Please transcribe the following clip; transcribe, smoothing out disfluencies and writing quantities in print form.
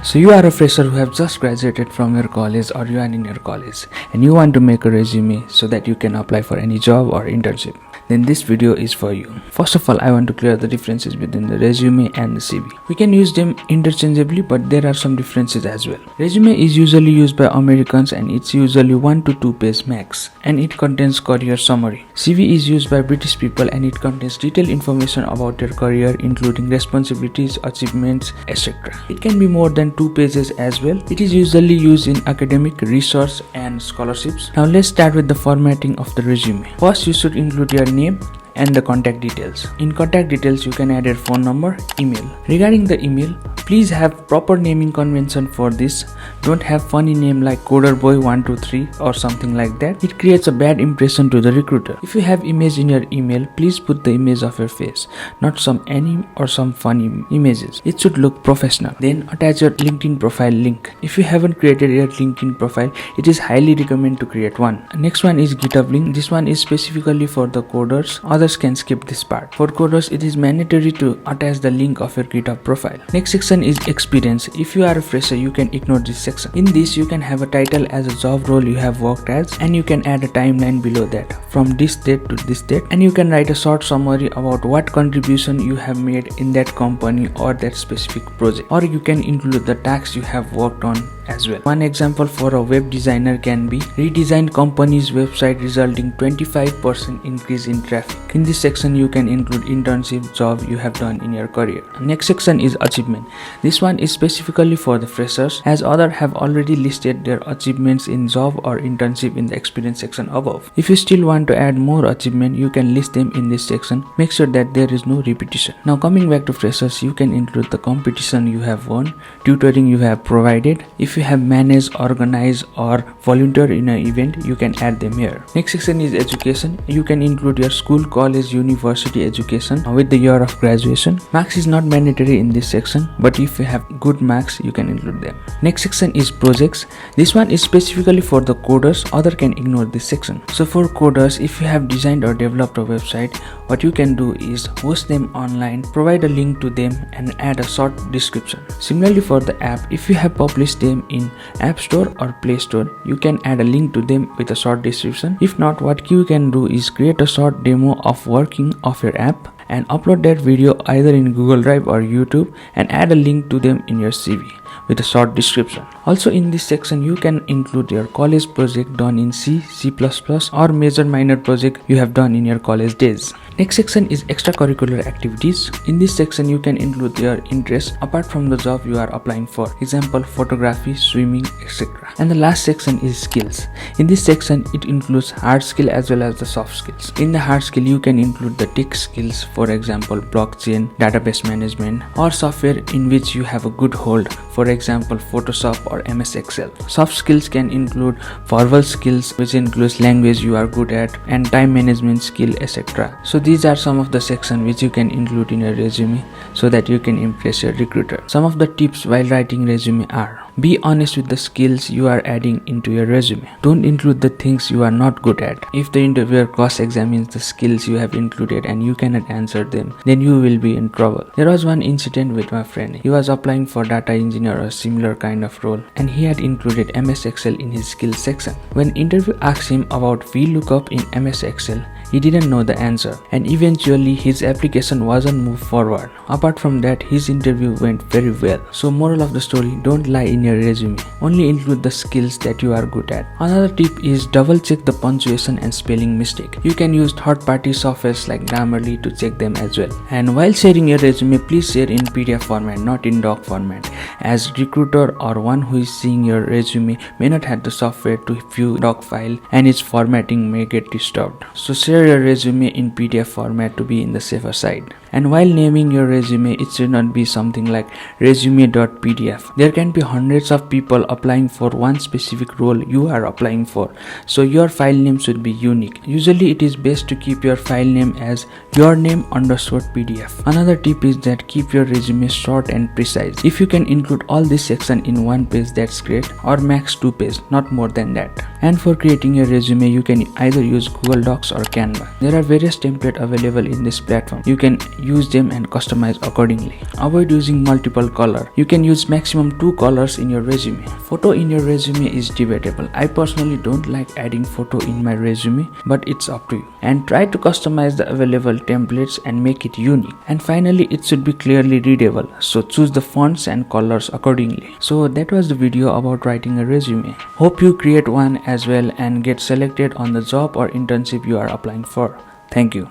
So you are a fresher who have just graduated from your college, or you are in your college and you want to make a resume so that you can apply for any job or internship. Then this video is for you. First of all, I want to clear the differences between the resume and the CV. We can use them interchangeably, but there are some differences as well. Resume is usually used by Americans and it's usually 1 to 2 page max, and it contains career summary. CV is used by British people and it contains detailed information about your career, including responsibilities, achievements, etc. It can be more than 2 pages as well. It is usually used in academic, research and scholarships. Now let's start with the formatting of the resume. First, you should include your name and the contact details. In contact details, you can add your phone number, email. Regarding the email, please have proper naming convention for this. Don't have funny name like coderboy123 or something like that. It creates a bad impression to the recruiter. If you have image in your email, please put the image of your face, not some anime or some funny images. It should look professional. Then attach your LinkedIn profile link. If you haven't created your LinkedIn profile, it is highly recommended to create one. Next one is GitHub link. This one is specifically for the coders. Others can skip this part. For coders, it is mandatory to attach the link of your GitHub profile. Next section is experience. If you are a fresher, you can ignore this section. In this, you can have a title as a job role you have worked as, and you can add a timeline below that from this date to this date, and you can write a short summary about what contribution you have made in that company or that specific project, or you can include the tasks you have worked on as well. One example for a web designer can be redesigned company's website resulting 25% increase in traffic. In this section, you can include internship job you have done in your career. Next section is achievement. This one is specifically for the freshers, as others have already listed their achievements in job or internship in the experience section above. If you still want to add more achievement, you can list them in this section. Make sure that there is no repetition. Now coming back to freshers, you can include the competition you have won, tutoring you have provided. If you have managed, organized or volunteered in an event, you can add them here. Next section is education. You can include your school, college, university education with the year of graduation. Marks is not mandatory in this section, but if you have good marks, you can include them. Next section is projects. This one is specifically for the coders. Other can ignore this section. So for coders, if you have designed or developed a website, what you can do is host them online, provide a link to them and add a short description. Similarly for the app, if you have published them in App Store or Play Store, you can add a link to them with a short description. If not, what you can do is create a short demo of working of your app and upload that video either in Google Drive or YouTube and add a link to them in your CV with a short description. Also in this section, you can include your college project done in C, C++ or major minor project you have done in your college days. Next section is extracurricular activities. In this section, you can include your interests apart from the job you are applying for. Example, photography, swimming, etc. And the last section is skills. In this section, it includes hard skill as well as the soft skills. In the hard skill, you can include the tech skills, for example, blockchain, database management, or software in which you have a good hold, for example, Photoshop or MS Excel. Soft skills can include verbal skills, which includes language you are good at, and time management skill, etc. So these are some of the sections which you can include in your resume so that you can impress your recruiter. Some of the tips while writing resume are: be honest with the skills you are adding into your resume. Don't include the things you are not good at. If the interviewer cross-examines the skills you have included and you cannot answer them, then you will be in trouble. There was one incident with my friend. He was applying for data engineer or similar kind of role, and he had included MS Excel in his skills section. When interview asked him about VLOOKUP in MS Excel, he didn't know the answer, and eventually his application wasn't moved forward. Apart from that, his interview went very well. So moral of the story, don't lie in your resume. Only include the skills that you are good at. Another tip is double check the punctuation and spelling mistake. You can use third-party softwares like Grammarly to check them as well. And while sharing your resume, please share in PDF format, not in doc format, as recruiter or one who is seeing your resume may not have the software to view doc file and its formatting may get disturbed. So share your resume in PDF format to be in the safer side. And while naming your resume, it should not be something like resume.pdf. There can be hundreds of people applying for one specific role you are applying for, so your file name should be unique. Usually it is best to keep your file name as yourname_pdf. Another tip is that keep your resume short and precise. If you can include all this section in one page, that's great, or max 2 pages, not more than that. And for creating your resume, you can either use Google Docs or Canva. There are various templates available in this platform. You can use them and customize accordingly. Avoid using multiple colors. You can use maximum 2 colors in your resume. Photo in your resume is debatable. I personally don't like adding photo in my resume, but it's up to you. And try to customize the available templates and make it unique. And finally, it should be clearly readable, so choose the fonts and colors accordingly. So that was the video about writing a resume. Hope you create one as well and get selected on the job or internship you are applying for. Thank you.